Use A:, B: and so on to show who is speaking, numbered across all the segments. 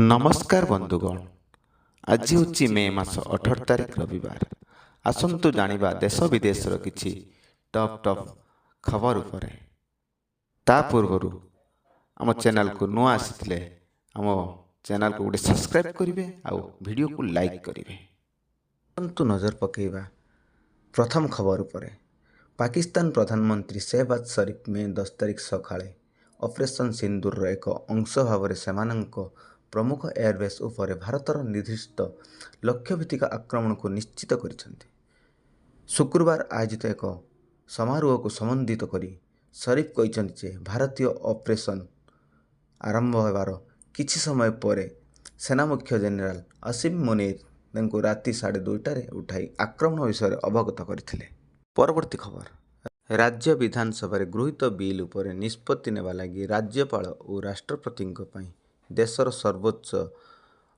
A: नमस्कार बंधुगण। आज हूँ मे मास 18 तारिख रविवार। आसंतु जानिबा देश विदेश किछि टॉप टॉप खबर उपरे। ता पूर्वरु आम चैनल को नुआ आसिथिले आम चैनल को गोटे सब्सक्राइब करिवे आउ वीडियो को लाइक करिवे।
B: आसंतु नजर पकेइबा प्रथम खबर उपरे। पाकिस्तान प्रधानमंत्री शहबाज शरीफ मे 10 तारिख सकाळे ऑपरेशन सिंदूर एक अंश भाव सेमानंक प्रमुख एयरबेस उपरे भारतर निर्दिष्ट लक्ष्यभित्तिक आक्रमण को निश्चित करिसेंति। शुक्रवार आयोजित एक समारोह को संबोधित करी शरीफ कहिसेंति जे भारतीय ऑपरेशन आरंभ होबार किछि समय पर सेना मुख्य जनरल आसिम मुनीर को राति 2:30 उठाई आक्रमण विषय अवगत करथिले। परवर्ती खबर। राज्य विधानसभा गृहीत बिल उपरे निष्पत्ति नेबा लागि राज्यपाल और राष्ट्रपति देशर सर्वोच्च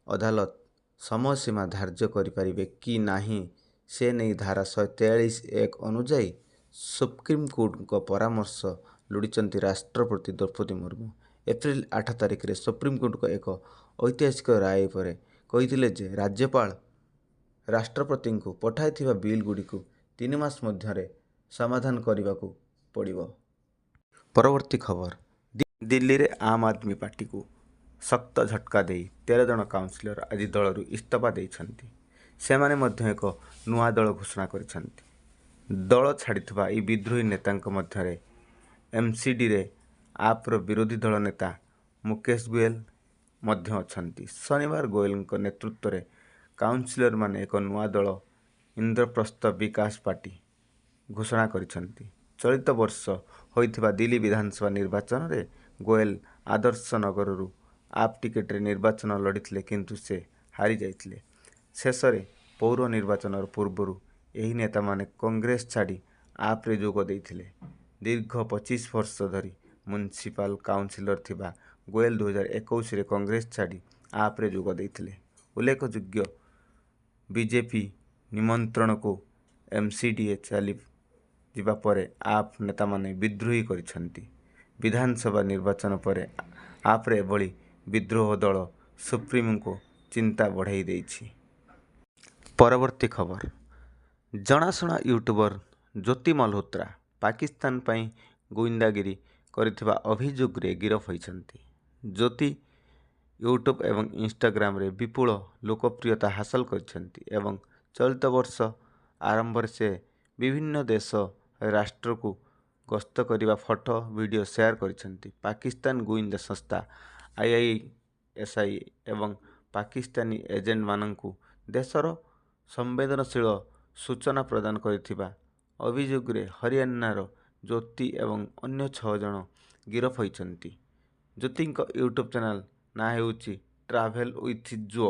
B: अदालत समय सीमा धार्य करिपारिबे कि नाही से नहीं धारा 143(1) अनुजाई सुप्रीमकोर्ट को परामर्श लोड़िचंती राष्ट्रपति द्रौपदी मुर्मू। एप्रिल 8 तारिख रे सुप्रीमकोर्ट को एक ऐतिहासिक राय पर कहिथिले जे राज्यपाल राष्ट्रपति को पठाइथिबा बिल गुडी को 3 मास मध्यरे समाधान करने पड़िबो। परवर्ती खबर। दिल्ली रे आम आदमी पार्टी को शक्त झटका दे 13 जन काउंसिलर आज दलरू इस्तीफा देइछंती। सेमाने मध्य एक नुआ दल घोषणा करिछंती। दल छाड़िथिबा ई विद्रोही नेतांक मध्यरे एमसीडी रे आप्र विरोधी दल नेता मुकेश गोयल मध्य अछंती। शनिवार गोयलଙ୍କ नेतृत्व रे काउंसिलर माने एक नुआ दल इंद्रप्रस्थ विकास पार्टी घोषणा करिछंती। चलित वर्ष होइथिबा दिल्ली विधानसभा निर्वाचन रे गोयल आदर्श नगररू आप टिकेट रे निर्वाचन लड़िथिले किंतु से हारी जाइथिले। शेष रे पौर निर्वाचन पूर्वरु एही नेता माने कांग्रेस छाड़ी आप रे जोग देइथिले। दीर्घ 25 वर्ष धरी म्युनिसिपल काउंसिलर थिबा गोयल 2021 रे कांग्रेस छाड़ी आप रे जोग देइथिले। उल्लेखयोग्य बीजेपी निमंत्रण को एमसीडीए चली जिबा परे आप नेता माने विद्रोही करिछंती। विधानसभा निर्वाचन परे आप रे बळी विद्रोह दल सुप्रीम को चिंता बढ़ाई देइछि। परवर्ती खबर। जनाशुना यूट्यूबर ज्योति मल्होत्रा पाकिस्तान पई गुइंदागिरी करिथिबा अभियोग रे गिरफ होइछंती। ज्योति यूट्यूब एवं इंस्टाग्राम रे विपुल लोकप्रियता हासिल करिछंती एवं चलित वर्ष आरंभ से विभिन्न देश राष्ट्र को गस्त करिबा फोटो वीडियो शेयर करिछंती। पाकिस्तान गुइंदा संस्था आईआईएसआई एवं पाकिस्तानी एजेंट माननकु देशर संवेदनशील सूचना प्रदान करिथिबा अभियोग रे हरियाणा ज्योति एवं अन्य 6 जन गिरफ होइछंती। ज्योतिंक यूट्यूब चैनल ना हेउची ट्रैवल विथ जो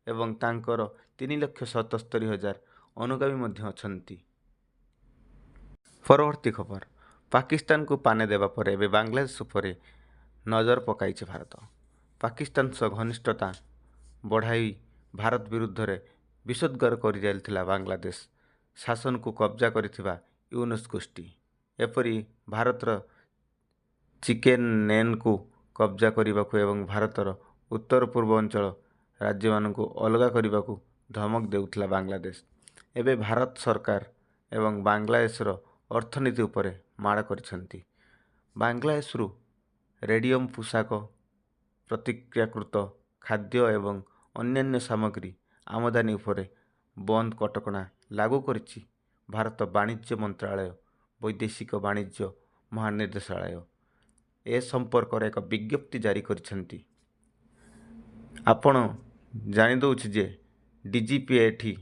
B: एवं तांकर 3,77,000 अनुगामी मध्य अछंती। परवर्ती खबर। पाकिस्तान को पाने देवा पर एबे बांग्लादेश उपरे नजर पकाइছে भारत। पाकिस्तान सह घनिष्ठता बढ़ाई भारत विरुद्ध रे विषोद्गार करि जाइथिला बांग्लादेश शासन को कब्जा करिथिबा यूनुस गोष्ठी। एपरि भारतर चिकेन नेन को कब्जा करिबाकू एवं भारतर उत्तर पूर्व अंचल राज्य मानकू अलगा करिबाकू धमक देउथिला बांग्लादेश। एबे भारत सरकार एवं बांग्लादेशर अर्थनीति उपरे माड़ करिछंती। बांग्लादेशरू रेडियम पोशाक प्रतिक्रियाकृत खाद्य एवं अन्यान्य सामग्री आमदानी उपरे बंद कटकणा लागू करिछि भारत वाणिज्य मंत्रालय वैदेशिक वाणिज्य महानिर्देशालय। ए संपर्क एक विज्ञप्ति जारी करिछंती। आपण जानि दउछि जे डीजीपी एठी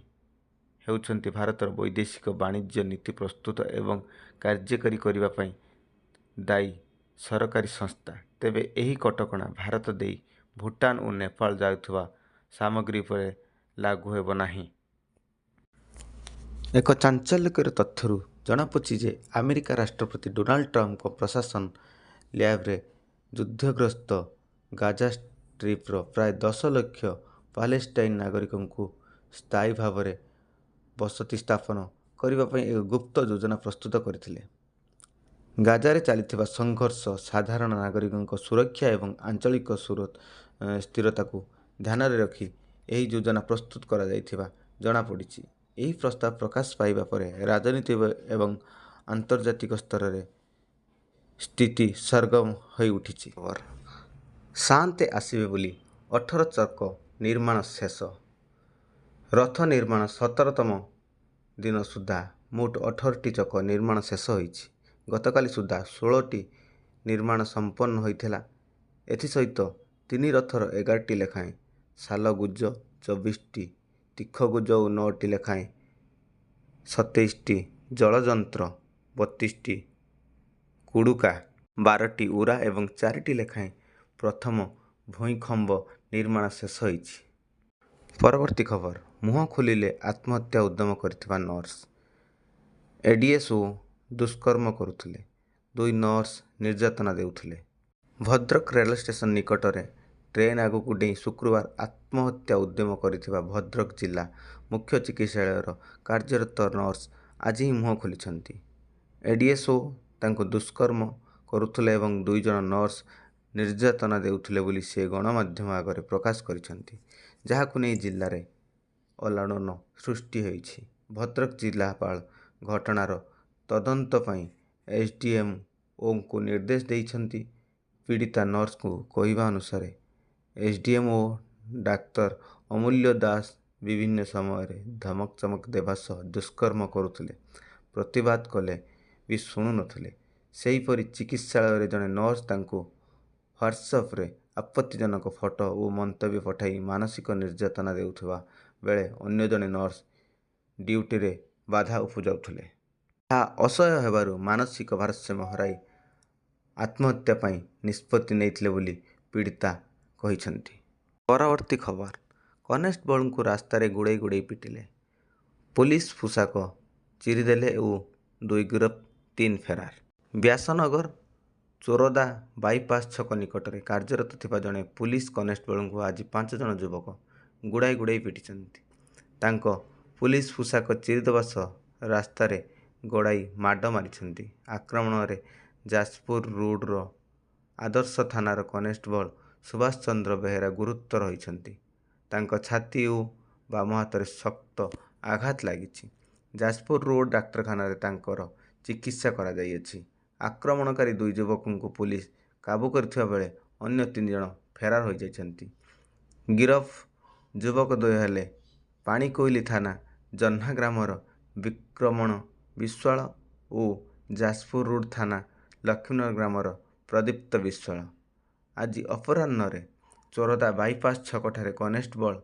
B: हेउछंती भारतर वैदेशिक वाणिज्य नीति प्रस्तुत एवं कार्यकारी करिबा पई दायी सरकारी संस्था। तेबे एही कटकणा भारत देई भूटान और नेपाल जाउथबा सामग्री पर लागू हेबो नाही। एक चांचल्यकर तथ्यरू जनापछि जे अमेरिका राष्ट्रपति डोनाल्ड ट्रंप को प्रशासन लैब रे युद्धग्रस्त गाजा स्ट्रिप रो प्राय 10 लाख पैलेस्टाइन नागरिकों को स्थायी भाव में बसति स्थापन करने एक गुप्त योजना प्रस्तुत करथिले। गाजारे चलिथिबा संघर्ष साधारण नागरिकों सुरक्षा एवं आंचलिक स्थिरता को ଧ୍ୟାନରେ ରଖି ଏହି ଯୋଜନା ପ୍ରସ୍ତୁତ କରାଯାଇଥିବା ଜଣାପଡ଼ିଛି। ଏହି ପ୍ରସ୍ତାବ ପ୍ରକାଶ ପାଇବା ପରେ ରାଜନୀତି ଏବଂ ଆନ୍ତର୍ଜାତିକ ସ୍ତରରେ ସ୍ଥିତି ସରଗରମ ହୋଇଉଠିଛି। ସାଆନ୍ତେ ଆସିବେ ବୋଲି 18 ଚକ ନିର୍ମାଣ ଶେଷ। ରଥ ନିର୍ମାଣ 17ତମ ଦିନ ସୁଦ୍ଧା ମୋଟ 18ଟି ଚକ ନିର୍ମାଣ ଶେଷ ହୋଇଛି। ଗତକାଲି ସୁଦ୍ଧା 16ଟି ନିର୍ମାଣ ସମ୍ପନ୍ନ ହୋଇଥିଲା। ଏଥିସହିତ 3 ରଥର 11ଟି ଲେଖାଏଁ ଶାଲଗୁଜ, 24ଟି ତୀଖଗୁଜ ଓ 9ଟି ଲେଖାଏଁ 27ଟି ଜଳଯନ୍ତ୍ର, 32ଟି କୁଡୁକା, 12ଟି ଉରା ଏବଂ 4ଟି ଲେଖାଏଁ ପ୍ରଥମ ଭୂଇଁଖମ୍ବ ନିର୍ମାଣ ଶେଷ ହୋଇଛି। ପରବର୍ତ୍ତୀ ଖବର। ମୁହଁ ଖୋଲିଲେ ଆତ୍ମହତ୍ୟା ଉଦ୍ୟମ କରିଥିବା ନର୍ସ। ଏଡିଏସ୍ ଓ ଦୁଷ୍କର୍ମ କରୁଥିଲେ। 2 ନର୍ସ ନିର୍ଯାତନା ଦେଉଥିଲେ। ଭଦ୍ରକ ରେଳ ଷ୍ଟେସନ ନିକଟରେ ଟ୍ରେନ୍ ଆଗକୁ ଡେଇଁ ଶୁକ୍ରବାର ଆତ୍ମହତ୍ୟା ଉଦ୍ୟମ କରିଥିବା ଭଦ୍ରକ ଜିଲ୍ଲା ମୁଖ୍ୟ ଚିକିତ୍ସାଳୟର କାର୍ଯ୍ୟରତ ନର୍ସ ଆଜି ହିଁ ମୁହଁ ଖୋଲିଛନ୍ତି। ଏଡିଏସ୍ଓ ତାଙ୍କୁ ଦୁଷ୍କର୍ମ କରୁଥିଲେ ଏବଂ 2 ଜଣ ନର୍ସ ନିର୍ଯାତନା ଦେଉଥିଲେ ବୋଲି ସେ ଗଣମାଧ୍ୟମ ଆଗରେ ପ୍ରକାଶ କରିଛନ୍ତି, ଯାହାକୁ ନେଇ ଜିଲ୍ଲାରେ ଅଲାଡ଼ନ ସୃଷ୍ଟି ହୋଇଛି। ଭଦ୍ରକ ଜିଲ୍ଲାପାଳ ଘଟଣାର ତଦନ୍ତ ପାଇଁ ଏସ୍ଡିଏମ୍ଓଙ୍କୁ ନିର୍ଦ୍ଦେଶ ଦେଇଛନ୍ତି। ପୀଡ଼ିତା ନର୍ସଙ୍କ କହିବା ଅନୁସାରେ ଏସ୍ଡିଏମ୍ଓ ଡାକ୍ତର ଅମୂଲ୍ୟ ଦାସ ବିଭିନ୍ନ ସମୟରେ ଧମକ ଚମକ ଦେବା ସହ ଦୁଷ୍କର୍ମ କରୁଥିଲେ। ପ୍ରତିବାଦ କଲେ ବି ଶୁଣୁନଥିଲେ। ସେହିପରି ଚିକିତ୍ସାଳୟରେ ଜଣେ ନର୍ସ ତାଙ୍କୁ ହ୍ୱାଟ୍ସଆପ୍ରେ ଆପତ୍ତିଜନକ ଫଟୋ ଓ ମନ୍ତବ୍ୟ ପଠାଇ ମାନସିକ ନିର୍ଯାତନା ଦେଉଥିବା ବେଳେ ଅନ୍ୟ ଜଣେ ନର୍ସ ଡ୍ୟୁଟିରେ ବାଧା ଉପୁଜାଉଥିଲେ। ଏହା ଅସହ୍ୟ ହେବାରୁ ମାନସିକ ଭାରସାମ୍ୟ ହରାଇ ଆତ୍ମହତ୍ୟା ପାଇଁ ନିଷ୍ପତ୍ତି ନେଇଥିଲେ ବୋଲି ପୀଡ଼ିତା କହିଛନ୍ତି। ପରବର୍ତ୍ତୀ ଖବର। କନେଷ୍ଟବଳଙ୍କୁ ରାସ୍ତାରେ ଗୁଡ଼େଇ ଗୁଡ଼େଇ ପିଟିଲେ। ପୋଲିସ ପୋଷାକ ଚିରିଦେଲେ ଓ 2 ଗିରଫ, 3 ଫେରାର। ବ୍ୟାସନଗର ଚୋରଦା ବାଇପାସ୍ ଛକ ନିକଟରେ କାର୍ଯ୍ୟରତ ଥିବା ଜଣେ ପୁଲିସ କନେଷ୍ଟବଳଙ୍କୁ ଆଜି 5 ଜଣ ଯୁବକ ଗୁଡ଼ାଇ ଗୁଡ଼ାଇ ପିଟିଛନ୍ତି। ତାଙ୍କ ପୁଲିସ ପୋଷାକ ଚିରିଦେବା ସହ ରାସ୍ତାରେ ଗଡ଼ାଇ ମାଡ଼ ମାରିଛନ୍ତି। ଆକ୍ରମଣରେ ଯାଜପୁର ରୋଡ୍ର ଆଦର୍ଶ ଥାନାର କନେଷ୍ଟବଳ ସୁଭାଷ ଚନ୍ଦ୍ର ବେହେରା ଗୁରୁତର ହୋଇଛନ୍ତି। ତାଙ୍କ ଛାତି ଓ ବାମ ହାତରେ ଶକ୍ତ ଆଘାତ ଲାଗିଛି। ଯାଜପୁର ରୋଡ୍ ଡାକ୍ତରଖାନାରେ ତାଙ୍କର ଚିକିତ୍ସା କରାଯାଇଅଛି। ଆକ୍ରମଣକାରୀ 2 ଯୁବକଙ୍କୁ ପୁଲିସ କାବୁ କରିଥିବା ବେଳେ ଅନ୍ୟ 3 ଜଣ ଫେରାର ହୋଇଯାଇଛନ୍ତି। ଗିରଫ ଯୁବକ ଦ୍ୱୟ ହେଲେ ପାଣିକୋଇଲି ଥାନା ଜହ୍ନା ଗ୍ରାମର ବିକ୍ରମଣ ବିଶ୍ୱାଳ ଓ ଯାଜପୁର ରୋଡ୍ ଥାନା ଲକ୍ଷ୍ମୀନଗର ଗ୍ରାମର ପ୍ରଦୀପ୍ତ ବିଶ୍ୱାଳ। ଆଜି ଅପରାହ୍ନରେ ଚୋରଦା ବାଇପାସ୍ ଛକଠାରେ କନେଷ୍ଟବଳ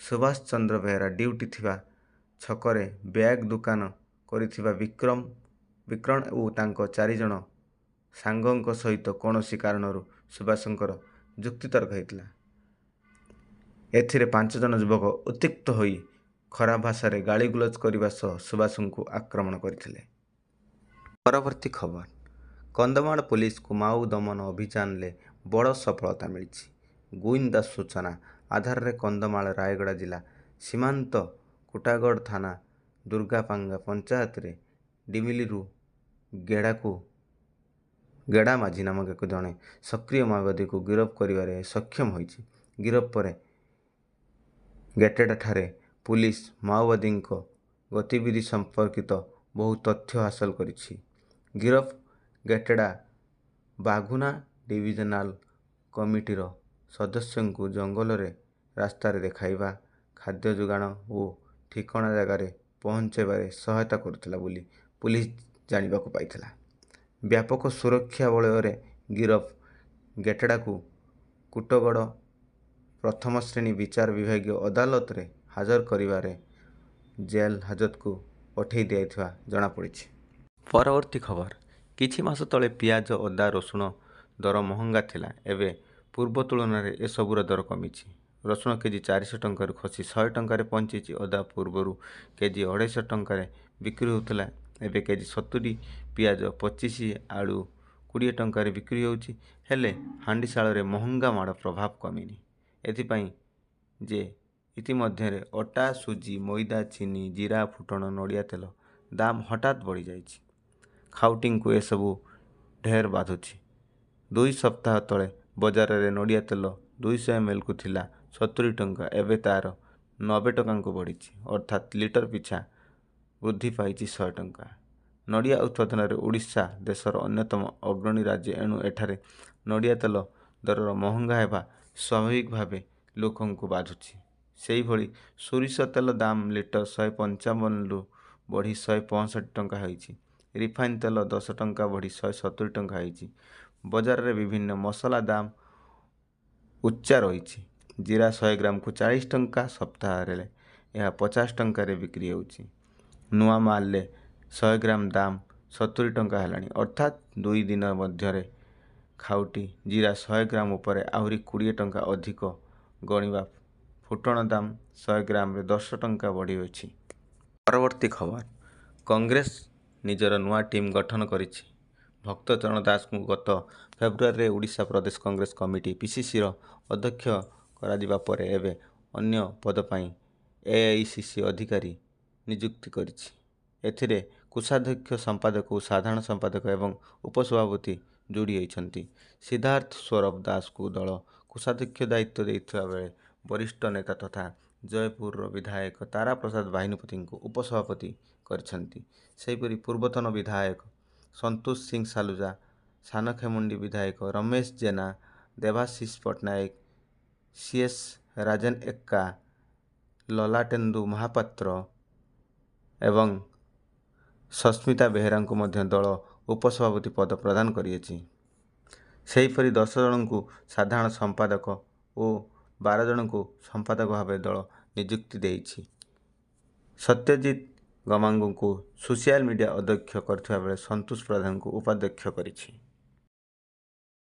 B: ସୁଭାଷ ଚନ୍ଦ୍ର ବେହେରା ଡ୍ୟୁଟି ଥିବା ଛକରେ ବ୍ୟାଗ ଦୋକାନ କରିଥିବା ବିକ୍ରଣ ଓ ତାଙ୍କ 4 ଜଣ ସାଙ୍ଗଙ୍କ ସହିତ କୌଣସି କାରଣରୁ ସୁଭାଷଙ୍କର ଯୁକ୍ତିତର୍କ ହୋଇଥିଲା। ଏଥିରେ 5 ଜଣ ଯୁବକ ଉତ୍ତ୍ୟକ୍ତ ହୋଇ ଖରାପ ଭାଷାରେ ଗାଳିଗୁଲଜ କରିବା ସହ ସୁଭାଷଙ୍କୁ ଆକ୍ରମଣ କରିଥିଲେ। ପରବର୍ତ୍ତୀ ଖବର। କନ୍ଧମାଳ ପୁଲିସକୁ ମାଓ ଦମନ ଅଭିଯାନରେ ବଡ଼ ସଫଳତା ମିଳିଛି। ଗୁଇନ୍ଦା ସୂଚନା ଆଧାରରେ କନ୍ଧମାଳ ରାୟଗଡ଼ା ଜିଲ୍ଲା ସୀମାନ୍ତ କୁଟାଗଡ଼ ଥାନା ଦୁର୍ଗାପାଙ୍ଗା ପଞ୍ଚାୟତରେ ଡିମିଲିରୁ ଗେଡ଼ା ମାଝୀ ନାମକ ଜଣେ ସକ୍ରିୟ ମାଓବାଦୀକୁ ଗିରଫ କରିବାରେ ସକ୍ଷମ ହୋଇଛି। ଗିରଫ ପରେ ଗେଟେଡ଼ାଠାରେ ପୁଲିସ ମାଓବାଦୀଙ୍କ ଗତିବିଧି ସମ୍ପର୍କିତ ବହୁ ତଥ୍ୟ ହାସଲ କରିଛି। ଗିରଫ ଗେଟେଡ଼ା ବାଘୁନା ଡିଭିଜନାଲ କମିଟିର ସଦସ୍ୟଙ୍କୁ ଜଙ୍ଗଲରେ ରାସ୍ତାରେ ଦେଖାଇବା, ଖାଦ୍ୟ ଯୋଗାଣ ଓ ଠିକଣା ଜାଗାରେ ପହଞ୍ଚାଇବାରେ ସହାୟତା କରୁଥିଲା ବୋଲି ପୁଲିସ ଜାଣିବାକୁ ପାଇଥିଲା। ବ୍ୟାପକ ସୁରକ୍ଷା ବଳୟରେ ଗିରଫ ଗେଟେଡ଼ାକୁ କୁଟଗଡ଼ ପ୍ରଥମ ଶ୍ରେଣୀ ବିଚାର ବିଭାଗୀୟ ଅଦାଲତରେ ହାଜର କରିବାରେ ଜେଲ୍ ହାଜତକୁ ପଠାଇ ଦିଆଯାଇଥିବା ଜଣାପଡ଼ିଛି। ପରବର୍ତ୍ତୀ ଖବର। କିଛି ମାସ ତଳେ ପିଆଜ, ଅଦା, ରସୁଣ ଦର ମହଙ୍ଗା ଥିଲା। ଏବେ ପୂର୍ବ ତୁଳନାରେ ଏସବୁର ଦର କମିଛି। ରସୁଣ କେଜି 400 ଟଙ୍କାରୁ ଖସି 100 ଟଙ୍କାରେ ପହଞ୍ଚିଛି। ଅଦା ପୂର୍ବରୁ କେଜି 250 ଟଙ୍କାରେ ବିକ୍ରି ହେଉଥିଲା, ଏବେ କେଜି 70। ପିଆଜ 25, ଆଳୁ 20 ଟଙ୍କାରେ ବିକ୍ରି ହେଉଛି। ହେଲେ ହାଣ୍ଡିଶାଳରେ ମହଙ୍ଗା ମାଡ଼ ପ୍ରଭାବ କମିନି। ଏଥିପାଇଁ ଯେ ଇତିମଧ୍ୟରେ ଅଟା, ସୁଜି, ମଇଦା, ଚିନି, ଜିରା, ଫୁଟଣ, ନଡ଼ିଆ ତେଲ ଦାମ ହଠାତ୍ ବଢ଼ିଯାଇଛି। ଖାଉଟିଙ୍କୁ ଏସବୁ ଢେର ବାଧୁଛି। 2 ସପ୍ତାହ ତଳେ ବଜାରରେ ନଡ଼ିଆ ତେଲ
A: 200 mlକୁ ଥିଲା 70 ଟଙ୍କା, ଏବେ ତା'ର 90 ଟଙ୍କାକୁ ବଢ଼ିଛି, ଅର୍ଥାତ୍ ଲିଟର ପିଛା ବୃଦ୍ଧି ପାଇଛି 100 ଟଙ୍କା। ନଡ଼ିଆ ଉତ୍ପାଦନରେ ଓଡ଼ିଶା ଦେଶର ଅନ୍ୟତମ ଅଗ୍ରଣୀ ରାଜ୍ୟ, ଏଣୁ ଏଠାରେ ନଡ଼ିଆ ତେଲ ଦରର ମହଙ୍ଗା ହେବା ସ୍ୱାଭାବିକ ଭାବେ ଲୋକଙ୍କୁ ବାଧୁଛି। ସେହିଭଳି ସୋରିଷ ତେଲ ଦାମ ଲିଟର 155ରୁ ବଢ଼ି 165 ଟଙ୍କା ହୋଇଛି। ରିଫାଇନ୍ ତେଲ 10 ଟଙ୍କା ବଢ଼ି 170 ଟଙ୍କା ହୋଇଛି। ବଜାରରେ ବିଭିନ୍ନ ମସଲା ଦାମ ଉଚ୍ଚା ରହିଛି। ଜିରା 100 ଗ୍ରାମକୁ 40 ଟଙ୍କା, ସପ୍ତାହରେ ଏହା 50 ଟଙ୍କାରେ ବିକ୍ରି ହେଉଛି। ନୂଆ ମାଲରେ 100 ଗ୍ରାମ ଦାମ 70 ଟଙ୍କା ହେଲାଣି, ଅର୍ଥାତ୍ 2 ଦିନ ମଧ୍ୟରେ ଖାଉଟି ଜିରା 100 ଗ୍ରାମ ଉପରେ ଆହୁରି 20 ଟଙ୍କା ଅଧିକ ଗଣିବା। ଫୁଟଣ ଦାମ 100 ଗ୍ରାମରେ 10 ଟଙ୍କା ବଢ଼ିଯାଇଛି। ପରବର୍ତ୍ତୀ ଖବର, କଂଗ୍ରେସ ନିଜର ନୂଆ ଟିମ୍ ଗଠନ କରିଛି। ଭକ୍ତଚରଣ ଦାସଙ୍କୁ ଗତ ଫେବୃଆରୀରେ ଓଡ଼ିଶା ପ୍ରଦେଶ କଂଗ୍ରେସ କମିଟି ପିସିସିର ଅଧ୍ୟକ୍ଷ କରାଯିବା ପରେ ଏବେ ଅନ୍ୟ ପଦ ପାଇଁ ଏଆଇସିସି ଅଧିକାରୀ ନିଯୁକ୍ତି କରିଛି। ଏଥିରେ କୋଷାଧ୍ୟକ୍ଷ, ସମ୍ପାଦକ ଓ ସାଧାରଣ ସମ୍ପାଦକ ଏବଂ ଉପସଭାପତି ଯୋଡ଼ି ହୋଇଛନ୍ତି। ସିଦ୍ଧାର୍ଥ ସୌରଭ ଦାସଙ୍କୁ ଦଳ କୋଷାଧ୍ୟକ୍ଷ ଦାୟିତ୍ୱ ଦେଇଥିବା ବେଳେ ବରିଷ୍ଠ ନେତା ତଥା ଜୟପୁରର ବିଧାୟକ ତାରା ପ୍ରସାଦ ବାହିନୀପତିଙ୍କୁ ଉପସଭାପତି କରିଛନ୍ତି। ସେହିପରି ପୂର୍ବତନ ବିଧାୟକ ସନ୍ତୋଷ ସିଂ ସାଲୁଜା, ସାନଖେମୁଣ୍ଡି ବିଧାୟକ ରମେଶ ଜେନା, ଦେବାଶିଷ ପଟ୍ଟନାୟକ, ସିଏସ୍ ରାଜେନ ଏକ୍କା, ଲଲାଟେନ୍ଦୁ ମହାପାତ୍ର ଏବଂ ସସ୍ମିତା ବେହେରାଙ୍କୁ ମଧ୍ୟ ଦଳ ଉପସଭାପତି ପଦ ପ୍ରଦାନ କରିଛି। ସେହିପରି 10 ଜଣଙ୍କୁ ସାଧାରଣ ସମ୍ପାଦକ ଓ 12 ଜଣଙ୍କୁ ସମ୍ପାଦକ ଭାବେ ଦଳ ନିଯୁକ୍ତି ଦେଇଛି। ସତ୍ୟଜିତ ଗମାଙ୍ଗଙ୍କୁ ସୋସିଆଲ ମିଡ଼ିଆ ଅଧ୍ୟକ୍ଷ କରିଥିବା ବେଳେ ସନ୍ତୋଷ ପ୍ରଧାନଙ୍କୁ ଉପାଧ୍ୟକ୍ଷ କରିଛି।